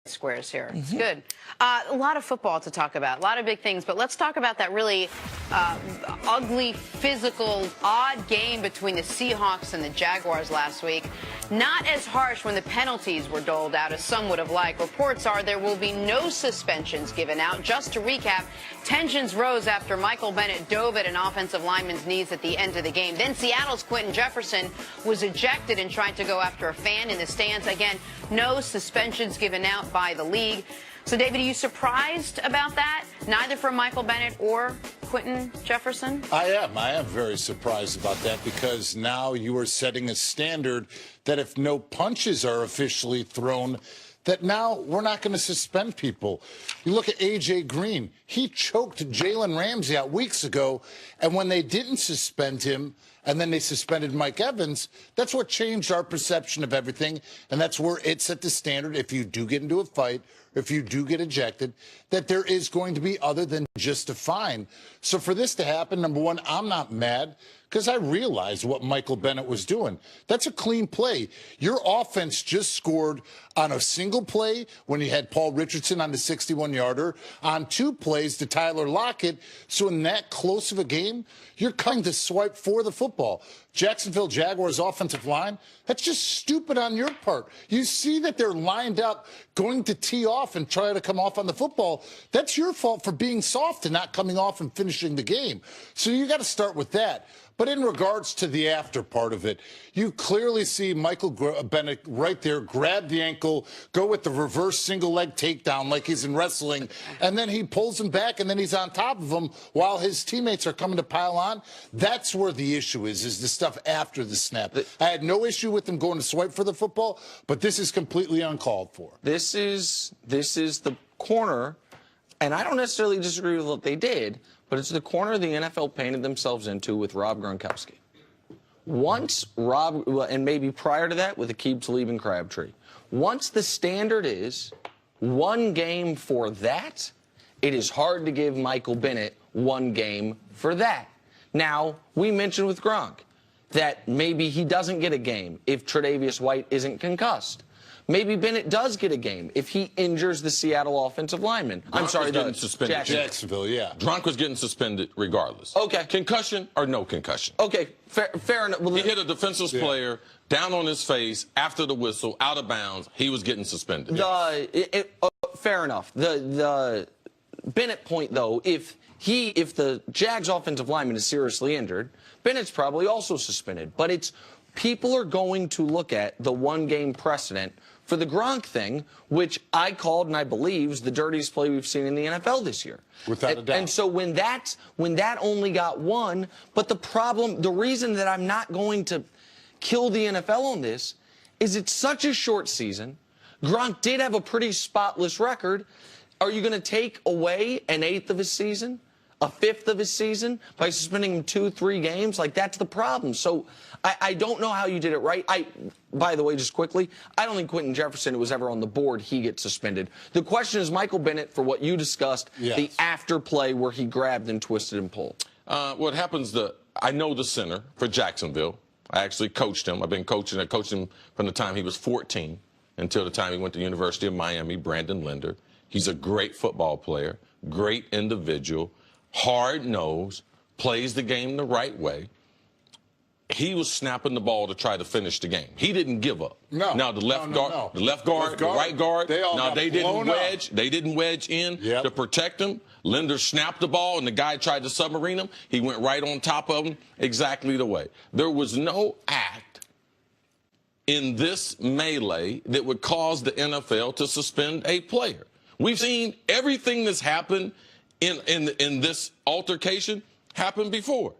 squares here. It's good. A lot of football to talk about, a lot of big things, but let's talk about that really ugly, physical, odd game between the Seahawks and the Jaguars last week. Not as harsh when the penalties were doled out as some would have liked. Reports are there will be no suspensions given out. Just to recap, tensions rose after Micheal Bennett dove at an offensive lineman's knees at the end of the game. Then Seattle's Quinton Jefferson was ejected and tried to go after a fan in the stands. Again, no suspensions given out by the league. So, David, are you surprised about that? Neither for Micheal Bennett or Quinton Jefferson? I am very surprised about that, because now you are setting a standard that if no punches are officially thrown, that now we're not going to suspend people. You look at A.J. Green. He choked Jalen Ramsey out weeks ago, and when they didn't suspend him, and then they suspended Mike Evans, that's what changed our perception of everything, and that's where it set the standard. If you do get into a fight, if you do get ejected, that there is going to be other than just a fine. So for this to happen, number one, I'm not mad, because I realized what Micheal Bennett was doing. That's a clean play. Your offense just scored on a single play when you had Paul Richardson on the 61-yarder, on 2 plays to Tyler Lockett. So in that close of a game, you're coming to swipe for the football. Jacksonville Jaguars offensive line, that's just stupid on your part. You see that they're lined up going to tee off and try to come off on the football. That's your fault for being soft and not coming off and finishing the game. So you got to start with that. But in regards to the after part of it, you clearly see Micheal Bennett right there grab the ankle, go with the reverse single leg takedown like he's in wrestling, and then he pulls him back, and then he's on top of him while his teammates are coming to pile on. That's where the issue is the stuff after the snap. I had no issue with him going to swipe for the football, but this is completely uncalled for. This is the corner, and I don't necessarily disagree with what they did, but it's the corner the NFL painted themselves into with Rob Gronkowski. Once Rob, and maybe prior to that with Aqib Talib and Crabtree, once the standard is 1 game for that, it is hard to give Micheal Bennett 1 game for that. Now, we mentioned with Gronk that maybe he doesn't get a game if Tre'Davious White isn't concussed. Maybe Bennett does get a game if he injures the Seattle offensive lineman. I'm sorry, getting suspended. Jacksonville, yeah. Gronk was getting suspended regardless. Okay. Concussion or no concussion. Okay, fair enough. Well, he hit a defenseless player down on his face after the whistle, out of bounds. He was getting suspended. Fair enough. The Bennett point, though, if the Jags offensive lineman is seriously injured, Bennett's probably also suspended. But it's people are going to look at the 1-game precedent for the Gronk thing, which I called and I believe is the dirtiest play we've seen in the NFL this year. Without a doubt. And so when that only got 1, but the reason that I'm not going to kill the NFL on this is it's such a short season. Gronk did have a pretty spotless record. Are you going to take away an 1/8 of his season? A 1/5 of his season by suspending him 2-3 games? Like, that's the problem. So I don't know how you did it right. By the way, just quickly, I don't think Quinton Jefferson was ever on the board. He gets suspended. The question is Micheal Bennett for what you discussed, the after play where he grabbed and twisted and pulled. What happens, I know the center for Jacksonville. I actually coached him. I've been coaching. I coached him from the time he was 14 until the time he went to the University of Miami, Brandon Linder. He's a great football player, great individual, hard-nosed, plays the game the right way. He was snapping the ball to try to finish the game. He didn't give up. No. Now the left guard, the right guard. They didn't wedge in to protect him. Linder snapped the ball, and the guy tried to submarine him. He went right on top of him, exactly the way. There was no act in this melee that would cause the NFL to suspend a player. We've seen everything that's happened in this altercation happen before.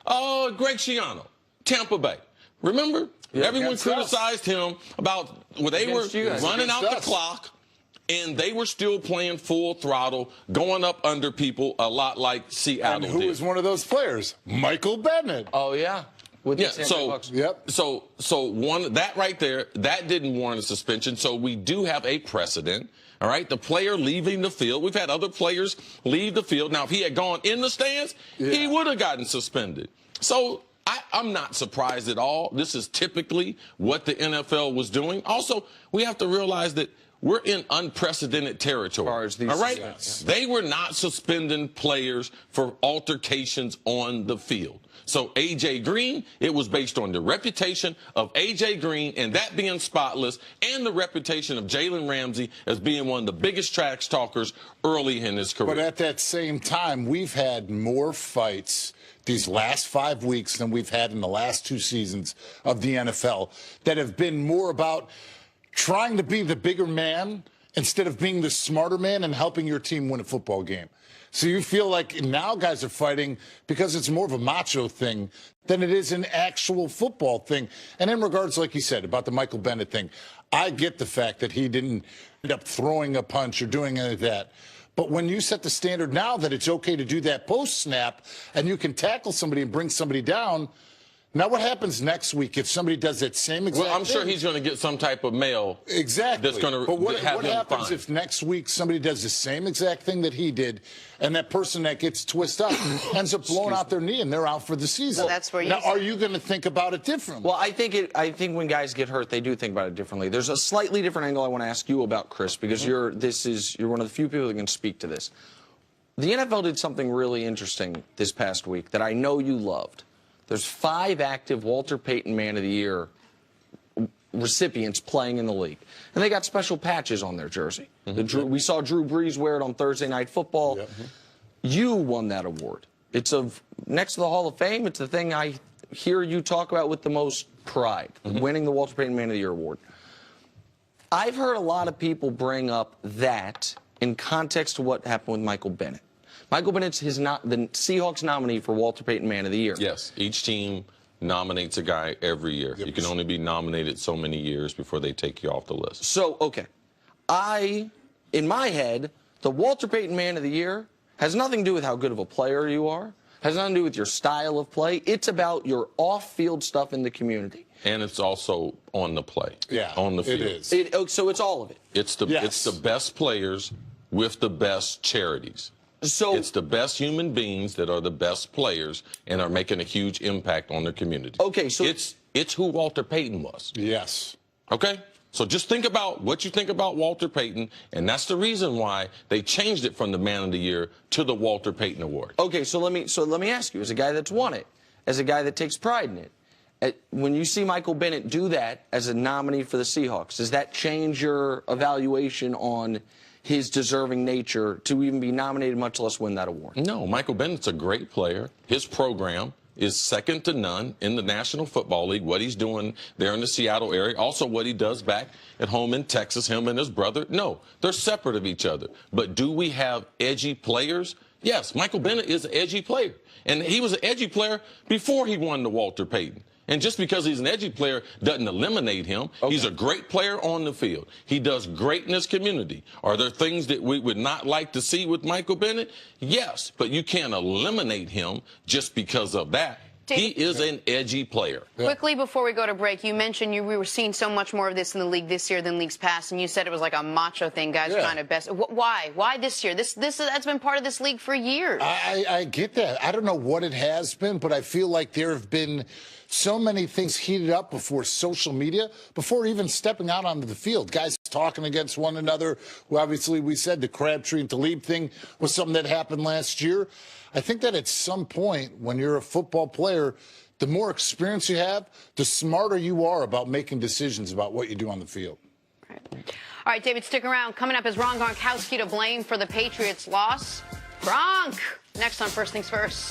Greg Schiano, Tampa Bay. Remember? Everyone criticized him about when they were running out the clock, and they were still playing full throttle, going up under people a lot like Seattle did. And who was one of those players? Micheal Bennett. Oh, yeah. So that right there, that didn't warrant a suspension. So we do have a precedent. All right, the player leaving the field. We've had other players leave the field. Now, if he had gone in the stands, he would have gotten suspended. So I'm not surprised at all. This is typically what the NFL was doing. Also, we have to realize that we're in unprecedented territory. All right? Yes. They were not suspending players for altercations on the field. So A.J. Green, it was based on the reputation of A.J. Green and that being spotless, and the reputation of Jalen Ramsey as being one of the biggest trash talkers early in his career. But at that same time, we've had more fights these last 5 weeks than we've had in the last 2 seasons of the NFL that have been more about trying to be the bigger man instead of being the smarter man and helping your team win a football game. So you feel like now guys are fighting because it's more of a macho thing than it is an actual football thing. And in regards, like you said, about the Micheal Bennett thing, I get the fact that he didn't end up throwing a punch or doing any of that. But when you set the standard now that it's okay to do that post-snap and you can tackle somebody and bring somebody down, now what happens next week if somebody does that same exact thing? Well, I'm sure he's going to get some type of mail. Exactly. That's going to but what have him happens fine. if next week somebody does the same exact thing that he did, and that person that gets twisted up ends up blowing out their knee and they're out for the season? So that's where you now, are you going to think about it differently? Well, I think when guys get hurt, they do think about it differently. There's a slightly different angle I want to ask you about, Chris, because you're one of the few people that can speak to this. The NFL did something really interesting this past week that I know you loved. There's 5 active Walter Payton Man of the Year recipients playing in the league. And they got special patches on their jersey. We saw Drew Brees wear it on Thursday Night Football. You won that award. It's next to the Hall of Fame, it's the thing I hear you talk about with the most pride, winning the Walter Payton Man of the Year award. I've heard a lot of people bring up that in context to what happened with Micheal Bennett. Micheal Bennett's the Seahawks nominee for Walter Payton Man of the Year. Yes, each team nominates a guy every year. You can only be nominated so many years before they take you off the list. So, okay. In my head, the Walter Payton Man of the Year has nothing to do with how good of a player you are, has nothing to do with your style of play. It's about your off-field stuff in the community. And it's also on the play. Yeah, on the field. it is. So it's all of it. It's the best players with the best charities. So it's the best human beings that are the best players and are making a huge impact on their community. Okay, so it's who Walter Payton was. Yes. Okay? So just think about what you think about Walter Payton, and that's the reason why they changed it from the Man of the Year to the Walter Payton Award. Okay, so let me ask you, as a guy that's won it, as a guy that takes pride in it, when you see Micheal Bennett do that as a nominee for the Seahawks, does that change your evaluation on his deserving nature to even be nominated, much less win that award? No, Micheal Bennett's a great player. His program is second to none in the National Football League, what he's doing there in the Seattle area, also what he does back at home in Texas, him and his brother. No, they're separate of each other. But do we have edgy players? Yes, Micheal Bennett is an edgy player. And he was an edgy player before he won the Walter Payton. And just because he's an edgy player doesn't eliminate him. Okay. He's a great player on the field. He does great in his community. Are there things that we would not like to see with Micheal Bennett? Yes, but you can't eliminate him just because of that. He is an edgy player. Quickly before we go to break, you mentioned we were seeing so much more of this in the league this year than leagues past, and you said it was like a macho thing, guys trying to best. Why? Why this year? That's been part of this league for years. I get that. I don't know what it has been, but I feel like there have been so many things heated up before social media, before even stepping out onto the field. Guys talking against one another, who obviously we said the Crabtree and Talib thing was something that happened last year. I think that at some point when you're a football player, the more experience you have, the smarter you are about making decisions about what you do on the field. All right, David, stick around. Coming up, is Ron Gronkowski to blame for the Patriots' loss? Gronk! Next on First Things First.